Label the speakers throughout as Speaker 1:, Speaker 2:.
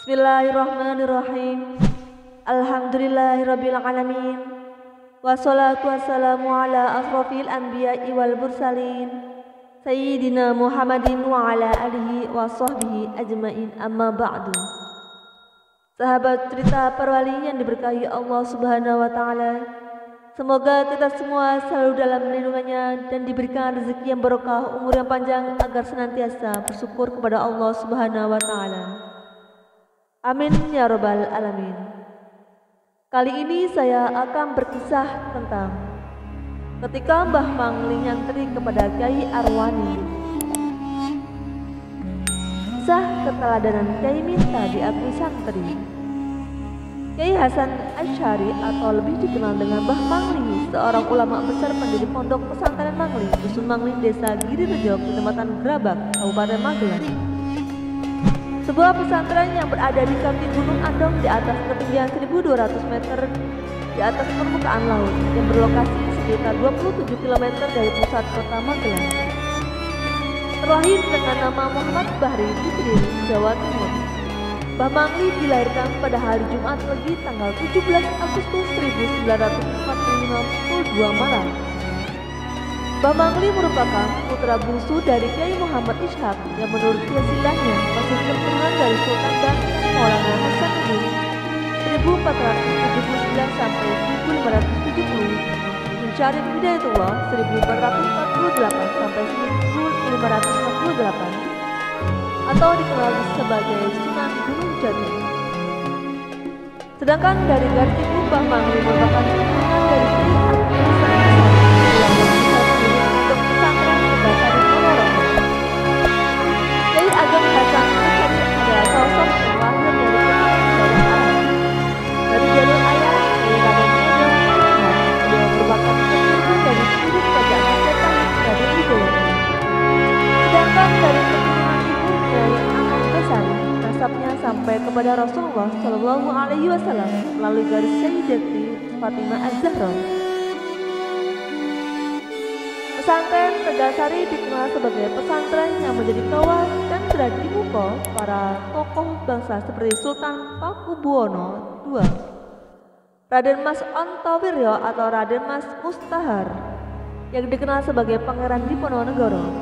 Speaker 1: Bismillahirrahmanirrahim. Alhamdulillahirabbil alamin. Wassalatu wassalamu ala asrofil anbiya'i wal mursalin Sayyidina Muhammadin wa ala alihi wa sahbihi ajmain, amma ba'du. Sahabat cerita perwali yang diberkahi Allah subhanahu wa ta'ala, semoga kita semua selalu dalam lindungannya dan diberikan rezeki yang barokah, umur yang panjang, agar senantiasa bersyukur kepada Allah subhanahu wa ta'ala. Amin ya rabbal alamin. Kali ini saya akan berkisah tentang ketika Mbah Mangli nyantri kepada Kyai Arwani. Kisah keteladanan Kyai Minta diakui santri. Kyai Hasan Asy'ari atau lebih dikenal dengan Mbah Mangli, seorang ulama besar pendiri pondok pesantren Mangli, Dusun Mangli, Desa Girirejo, Kecamatan Grabak, Kabupaten Magelang. Sebuah pesantren yang berada di kaki Gunung Andong di atas ketinggian 1200 meter di atas permukaan laut, yang berlokasi sekitar 27 km dari pusat kota Magelang. Terlahir dengan nama Muhammad Bahri di Kediri, Jawa Timur, Mbah Mangli dilahirkan pada hari Jumat Legi tanggal 17 Agustus 1945 pukul 2 malam. Mbah Mangli merupakan putra bungsu dari Kyai Muhammad Ishaq yang menurut silsilahnya masih keturunan dari Sultan Bangka Maulana Hasanuddin 1479 sampai 1570, Syarif Hidayatullah 1448 sampai 1568, atau dikenal sebagai Sunan Gunung Jati. Sedangkan dari garis ibu, Mbah Mangli merupakan keturunan dari Kyai Ageng Hasan Asy'ari adalah sosok yang lahir dari keturunan Arab. Dari jalur ayah, Kyai Raden Mojo, dia merupakan keturunan dari suku kerajaan Setan dari Widowo. Sedangkan dari keturunan ibu, Kyai Ahmad Besari, nasabnya sampai kepada Rasulullah Shallallahu Alaihi Wasallam melalui garis Sayyidati Fatimah Az-Zahra. Pesantren Tegalsari dikenal sebagai pesantren yang menjadi kawah dan berada di muka para tokoh bangsa seperti Sultan Pakubuwono II, Raden Mas Ontowiryo atau Raden Mas Mustahar yang dikenal sebagai Pangeran Diponegoro,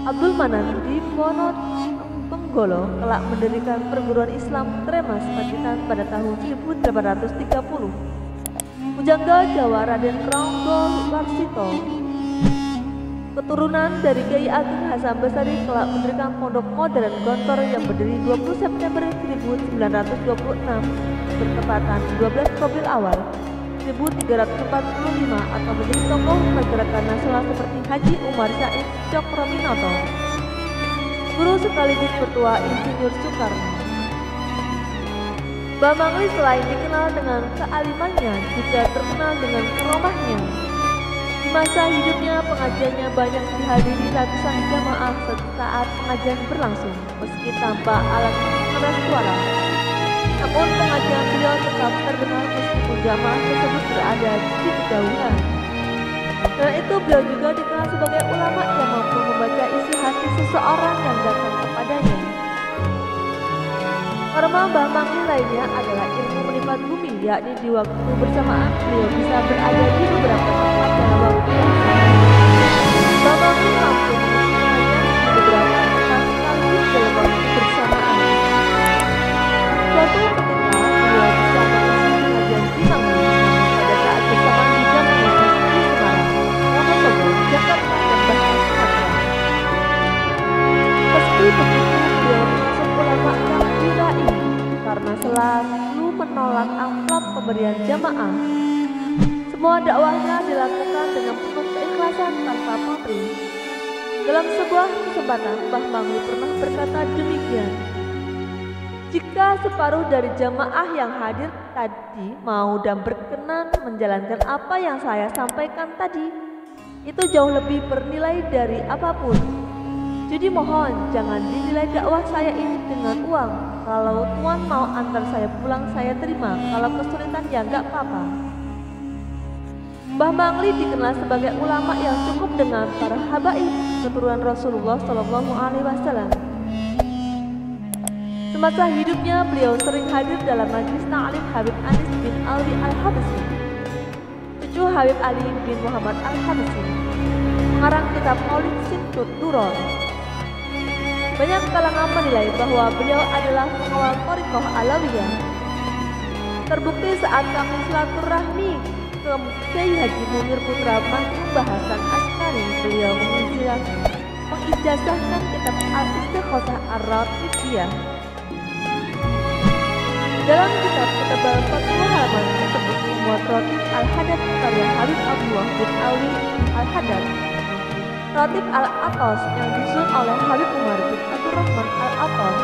Speaker 1: Abdul Manan Diponegoro kelak mendirikan perguruan Islam Tremas Pacitan pada tahun 1830, Pujangga Jawa Raden Ronggo Warsito, keturunan dari Kyai Ageng Hasan Besari kelak mendirikan pondok modern Gontor yang berdiri 20 September 1926 bertepatan 12 Rabiul Awal 1345 atau menjadi tokoh pergerakan nasional seperti Haji Umar Said Cokroaminoto, guru sekaligus ketua Insinyur Soekarno. Mbah Mangli selain dikenal dengan kealimannya juga terkenal dengan karomahnya. Di masa hidupnya, pengajiannya banyak dihadiri ratusan jamaah saat pengajian berlangsung, meski tanpa alat pengeras suara. Namun pengajian beliau tetap terdengar meskipun jamaah tersebut berada di kejauhan. Dan itu beliau juga dikenal sebagai ulama yang mampu membaca isi hati seseorang yang datang kepadanya. Karma Mbah Mangli lainnya adalah ilmu menipat bumi, yakni di waktu bersamaan beliau bisa berada di beberapa tempat dalam waktu yang sama. Mbah Mangli mampu mengumpulkannya di beberapa tempat sekaligus dalam waktu bersamaan. Suatu ketika beliau bisa mengisi pengajian di Mangli pada saat bersamaan di Jami di Semarang, Wonosobo, Jakarta, dan bahkan Sumatera. Meski begitu, beliau termasuk ulama yang dirai karena selalu menolak amplop pemberian jamaah. Semua dakwahnya dilakukan dengan penuh keikhlasan tanpa pamrih. Dalam sebuah kesempatan, Mbah Mangli pernah berkata demikian, "Jika separuh dari jamaah yang hadir tadi mau dan berkenan menjalankan apa yang saya sampaikan tadi, itu jauh lebih bernilai dari apapun. Jadi mohon jangan dinilai dakwah saya ini dengan uang. Kalau tuan mau antar saya pulang, saya terima. Kalau kesulitan ya nggak apa-apa." Mbah Mangli dikenal sebagai ulama yang cukup dengan para habaib keturunan Rasulullah Shallallahu Alaihi Wasallam. Semasa hidupnya beliau sering hadir dalam majelis ta'lim Habib Anis bin Alwi Al-Habsyi, cucu Habib Ali bin Muhammad Al-Habsyi, pengarang kitab Maulid Sittut Duror. Banyak kalangan menilai bahwa beliau adalah pengawal Thariqah Alawiyah. Terbukti saat kami silaturahmi ke Kiai Haji Munir Putra Mahmud Hasan Askari, beliau mengijazahkan kitab Al-Istighosah Ar-Ratibiyah. Dalam kitab ketebal 40 halaman tersebut memuat Ratib Al-Hadad karya Habib Abdullah bin Alwi Al-Hadad, Ratib Al-Atos yang disusun oleh Habib Umar bin Abdurrahman Al-Atos,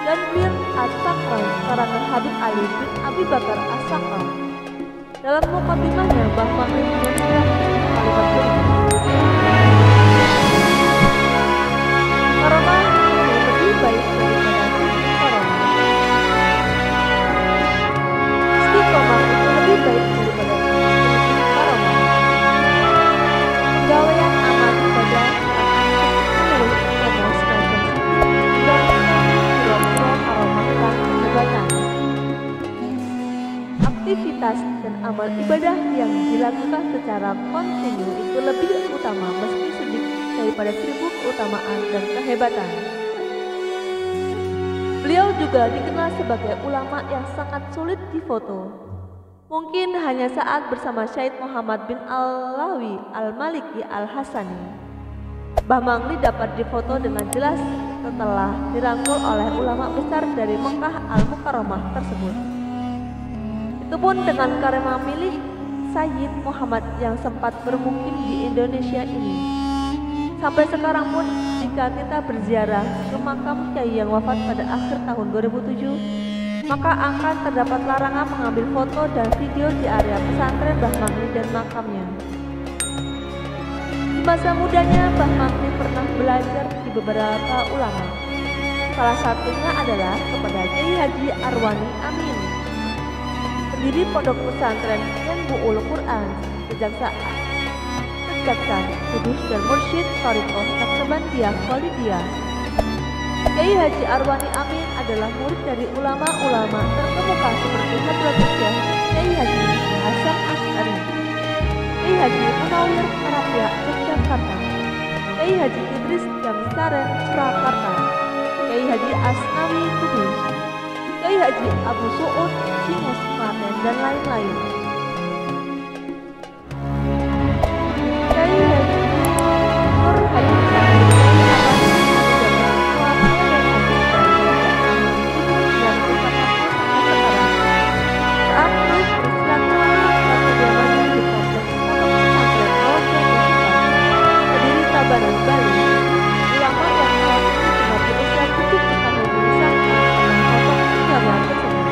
Speaker 1: dan Bir As-Sakran karangan Habib Ali bin Abi Bakar As-Sakran. Dalam mukadimahnya Mbah Mangli menuliskan kalimat berikut: Karomah lebih baik daripada koromah. Istiqomah itu lebih baik daripada karomah. Pegawaian amal ibadah menurut ibadah semacam dan pura-pura karomah dan jabatan. Aktivitas dan amal ibadah yang dilakukan secara kontinu itu lebih utama meski sedikit daripada 1000 keutamaan dan kehebatan. Beliau juga dikenal sebagai ulama yang sangat sulit difoto. Mungkin hanya saat bersama Syed Muhammad bin Alawi Al-Maliki Al-Hasani, Mbah Mangli dapat difoto dengan jelas setelah dirangkul oleh ulama besar dari Mekah Al-Mukarramah tersebut. Itu pun dengan karema milik Sayyid Muhammad yang sempat bermukim di Indonesia ini. Sampai sekarang pun jika kita berziarah ke makam Kiai yang wafat pada akhir tahun 2007, maka akan terdapat larangan mengambil foto dan video di area pesantren Mbah Mangli dan makamnya. Di masa mudanya Mbah Mangli pernah belajar di beberapa ulama. Salah satunya adalah kepada Kiai Haji Arwani Amin, pendiri pondok pesantren Yanbu'ul Quran, Kejaksaan, Kudus dan Mursyid Thariqah Naqsabandiyah Khalidiyah. Kiai Haji Arwani Amin adalah murid dari ulama-ulama terkemuka seperti Hadratus Syekh Kiai Haji Hasan Asy'ari, Kiai Haji Munawir Karapia Yogyakarta, Kiai Haji Idris Jamsaren Surakarta, Kiai Haji Asnawi Kudus, Kiai Haji Abu Su'ud Cingus Klaten dan lain-lain. Kiai Haji Nur Hadi Tabanan Bali, ulama yang saat ini sudah berusia 70 tahun misalnya sosok jawa tersebut.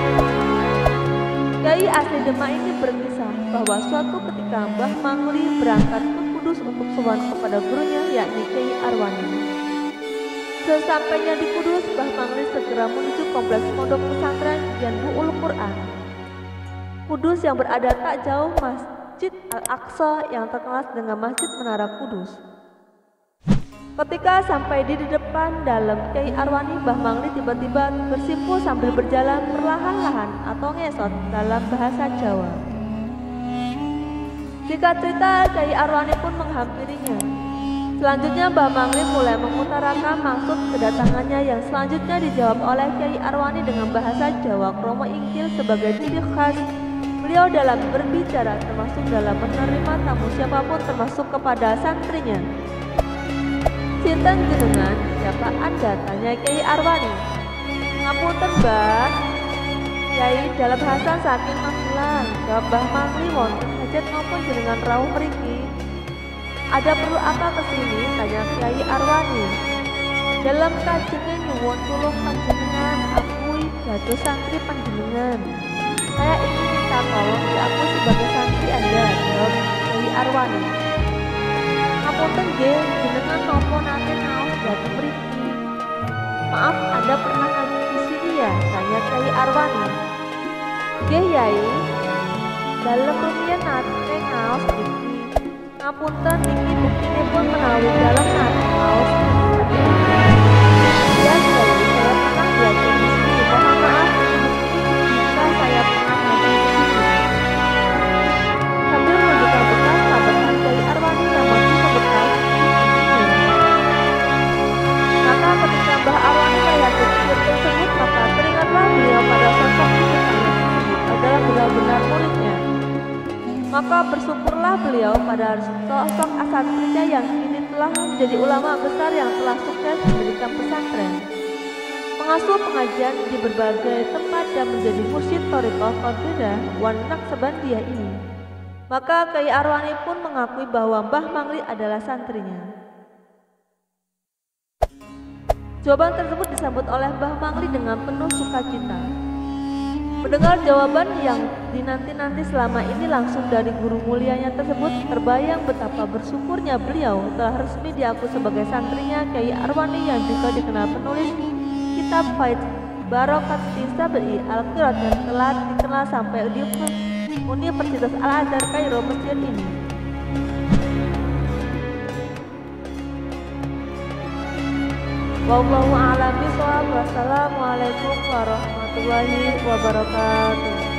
Speaker 1: Kiai asli Demak ini berkisah bahwa suatu ketika Mbah Mangli berangkat ke Kudus untuk sowan kepada gurunya yakni Kiai Arwani. Sesampainya di Kudus, Mbah Mangli segera menuju kompleks pondok pesantren Yanbu'ul Quran Kudus yang berada tak jauh Masjid Al-Aqsa yang terkenal dengan Masjid Menara Kudus. Ketika sampai di depan dalam Kiai Arwani, Mbah Mangli tiba-tiba bersimpuh sambil berjalan perlahan-lahan atau ngesot dalam bahasa Jawa. Singkat cerita, Kiai Arwani pun menghampirinya. Selanjutnya Mbah Mangli mulai mengutarakan maksud kedatangannya yang selanjutnya dijawab oleh Kiai Arwani dengan bahasa Jawa Kromo Inggil sebagai ciri khas beliau dalam berbicara, termasuk dalam menerima tamu siapapun termasuk kepada santrinya. Sinten jenengan, siapa Anda? Tanya Kiai Arwani. Ngapunten Mbah, Kiai dalam bahasa saking Magelang. Jawab Mbah Mangli, wonten hajat napa jenengan rawuh mriki? Ada perlu apa kesini? Tanya Kiai Arwani. Dalam kajengan nyuwun tulung panjenengan, akui dados santri panjenengan. Saya ingin minta tolong diaku sebagai santri Anda. Jawab Kiai Arwani. Ngapunten nggih, jenengan napa nate naos dhateng mriki? Maaf, Anda pernah ngaji di sini ya? Tanya Kiai Arwani. Nggih Yai, dalem rumiyin nate ngaos mriki. Ngapunten niki buktinipun menawi dalem nate ngaos. Ya Yai, saya pernah belajar beliau pada sosok asatidz yang kini telah menjadi ulama besar yang telah sukses mendirikan pesantren, mengasuh pengajian di berbagai tempat dan menjadi mursyid thariqah Qadiriyah wan Naqsabandiyah ini. Maka Kyai Arwani pun mengakui bahwa Mbah Mangli adalah santrinya. Jawaban tersebut disambut oleh Mbah Mangli dengan penuh sukacita. Mendengar jawaban yang dinanti-nanti selama ini langsung dari guru mulianya tersebut, terbayang betapa bersyukurnya beliau telah resmi diaku sebagai santrinya Kyai Arwani yang juga dikenal penulis kitab Faid Barokat Sabai Al-Qirat yang telah dikenal sampai di Universitas Al-Azhar Kairo, Mesir ini. Wallahu a'lam bishawab. Wassalamualaikum warahmatullahi wabarakatuh.